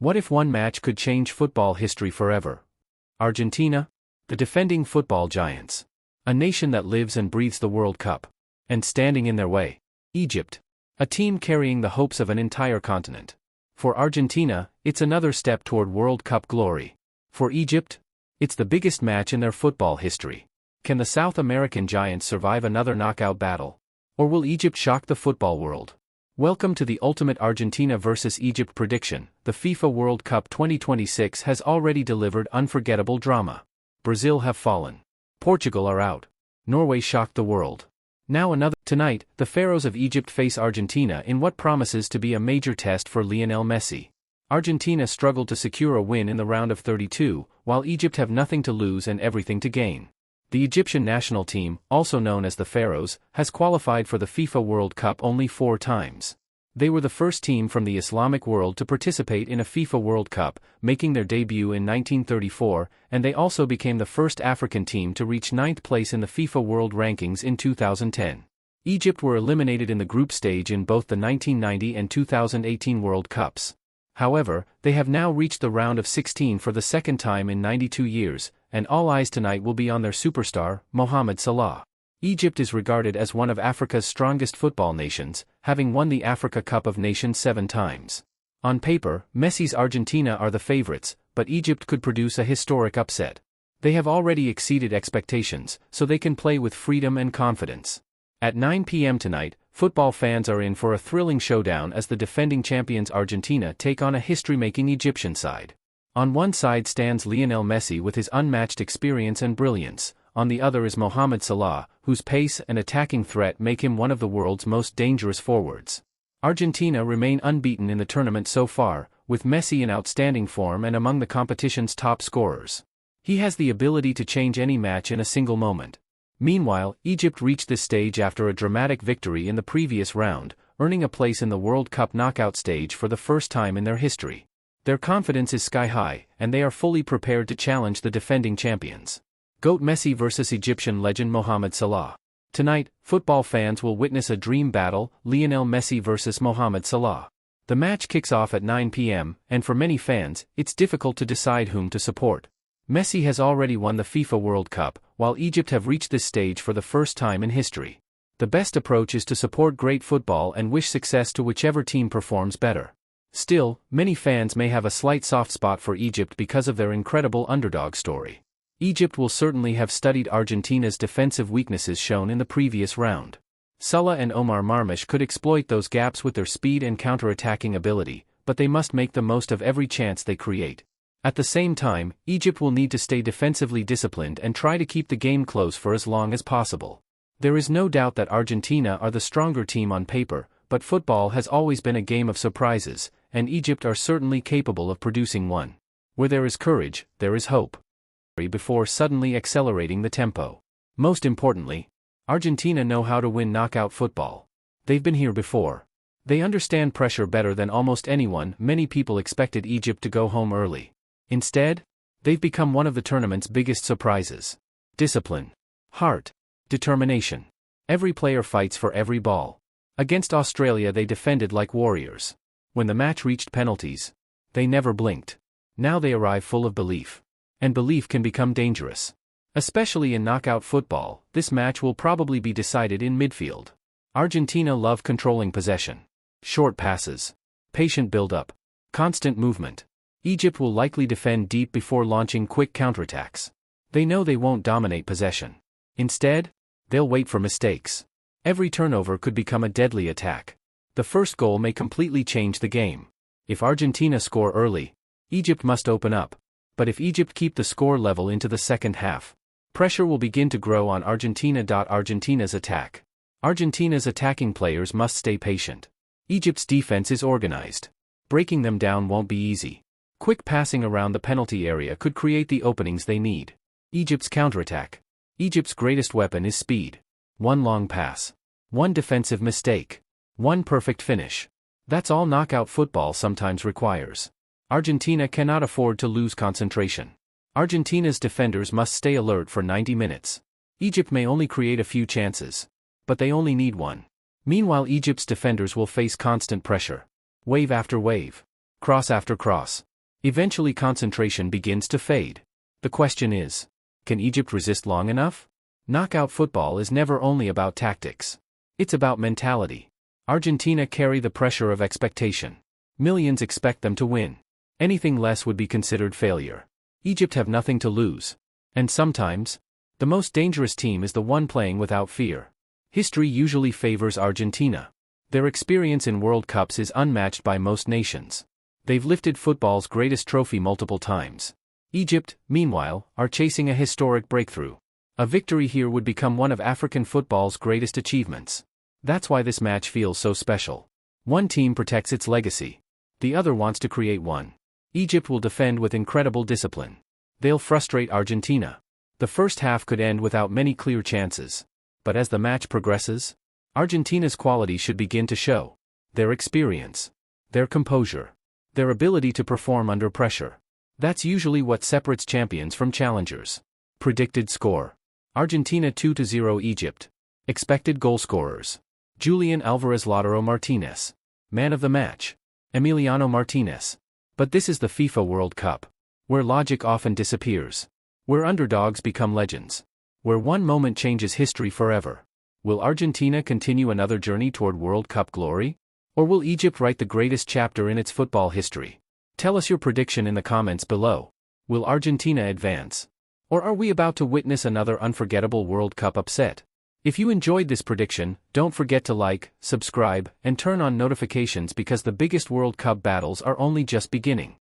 What if one match could change football history forever? Argentina, the defending football giants. A nation that lives and breathes the World Cup. And standing in their way, Egypt. A team carrying the hopes of an entire continent. For Argentina, it's another step toward World Cup glory. For Egypt, it's the biggest match in their football history. Can the South American giants survive another knockout battle? Or will Egypt shock the football world? Welcome to the ultimate Argentina vs Egypt prediction. The FIFA World Cup 2026 has already delivered unforgettable drama. Brazil have fallen. Portugal are out. Norway shocked the world. Now another. Tonight, the Pharaohs of Egypt face Argentina in what promises to be a major test for Lionel Messi. Argentina struggled to secure a win in the round of 32, while Egypt have nothing to lose and everything to gain. The Egyptian national team, also known as the Pharaohs, has qualified for the FIFA World Cup only 4 times. They were the first team from the Islamic world to participate in a FIFA World Cup, making their debut in 1934, and they also became the first African team to reach 9th place in the FIFA World Rankings in 2010. Egypt were eliminated in the group stage in both the 1990 and 2018 World Cups. However, they have now reached the round of 16 for the second time in 92 years, and all eyes tonight will be on their superstar, Mohamed Salah. Egypt is regarded as one of Africa's strongest football nations, having won the Africa Cup of Nations 7 times. On paper, Messi's Argentina are the favorites, but Egypt could produce a historic upset. They have already exceeded expectations, so they can play with freedom and confidence. At 9 p.m. tonight, football fans are in for a thrilling showdown as the defending champions Argentina take on a history-making Egyptian side. On one side stands Lionel Messi with his unmatched experience and brilliance, on the other is Mohamed Salah, whose pace and attacking threat make him one of the world's most dangerous forwards. Argentina remain unbeaten in the tournament so far, with Messi in outstanding form and among the competition's top scorers. He has the ability to change any match in a single moment. Meanwhile, Egypt reached this stage after a dramatic victory in the previous round, earning a place in the World Cup knockout stage for the first time in their history. Their confidence is sky-high, and they are fully prepared to challenge the defending champions. GOAT Messi vs Egyptian legend Mohamed Salah. Tonight, football fans will witness a dream battle, Lionel Messi vs Mohamed Salah. The match kicks off at 9 p.m., and for many fans, it's difficult to decide whom to support. Messi has already won the FIFA World Cup, while Egypt have reached this stage for the first time in history. The best approach is to support great football and wish success to whichever team performs better. Still, many fans may have a slight soft spot for Egypt because of their incredible underdog story. Egypt will certainly have studied Argentina's defensive weaknesses shown in the previous round. Salah and Omar Marmush could exploit those gaps with their speed and counter-attacking ability, but they must make the most of every chance they create. At the same time, Egypt will need to stay defensively disciplined and try to keep the game close for as long as possible. There is no doubt that Argentina are the stronger team on paper, but football has always been a game of surprises, and Egypt are certainly capable of producing one. Where there is courage, there is hope. Before suddenly accelerating the tempo. Most importantly, Argentina know how to win knockout football. They've been here before. They understand pressure better than almost anyone. Many people expected Egypt to go home early. Instead, they've become one of the tournament's biggest surprises. Discipline, heart, determination. Every player fights for every ball. Against Australia they defended like warriors. When the match reached penalties, they never blinked. Now they arrive full of belief. And belief can become dangerous. Especially in knockout football, this match will probably be decided in midfield. Argentina love controlling possession. Short passes. Patient build-up. Constant movement. Egypt will likely defend deep before launching quick counterattacks. They know they won't dominate possession. Instead, they'll wait for mistakes. Every turnover could become a deadly attack. The first goal may completely change the game. If Argentina score early, Egypt must open up. But if Egypt keep the score level into the second half, pressure will begin to grow on Argentina. Argentina's attack. Argentina's attacking players must stay patient. Egypt's defense is organized. Breaking them down won't be easy. Quick passing around the penalty area could create the openings they need. Egypt's counterattack. Egypt's greatest weapon is speed. One long pass. One defensive mistake. One perfect finish. That's all knockout football sometimes requires. Argentina cannot afford to lose concentration. Argentina's defenders must stay alert for 90 minutes. Egypt may only create a few chances, but they only need one. Meanwhile, Egypt's defenders will face constant pressure. Wave after wave. Cross after cross. Eventually concentration begins to fade. The question is, can Egypt resist long enough? Knockout football is never only about tactics. It's about mentality. Argentina carry the pressure of expectation. Millions expect them to win. Anything less would be considered failure. Egypt have nothing to lose. And sometimes, the most dangerous team is the one playing without fear. History usually favors Argentina. Their experience in World Cups is unmatched by most nations. They've lifted football's greatest trophy multiple times. Egypt, meanwhile, are chasing a historic breakthrough. A victory here would become one of African football's greatest achievements. That's why this match feels so special. One team protects its legacy. The other wants to create one. Egypt will defend with incredible discipline. They'll frustrate Argentina. The first half could end without many clear chances. But as the match progresses, Argentina's quality should begin to show. Their experience. Their composure. Their ability to perform under pressure. That's usually what separates champions from challengers. Predicted score. Argentina 2-0 Egypt. Expected goal scorers. Julián Álvarez, Lautaro, Martínez. Man of the match. Emiliano Martínez. But this is the FIFA World Cup. Where logic often disappears. Where underdogs become legends. Where one moment changes history forever. Will Argentina continue another journey toward World Cup glory? Or will Egypt write the greatest chapter in its football history? Tell us your prediction in the comments below. Will Argentina advance? Or are we about to witness another unforgettable World Cup upset? If you enjoyed this prediction, don't forget to like, subscribe, and turn on notifications because the biggest World Cup battles are only just beginning.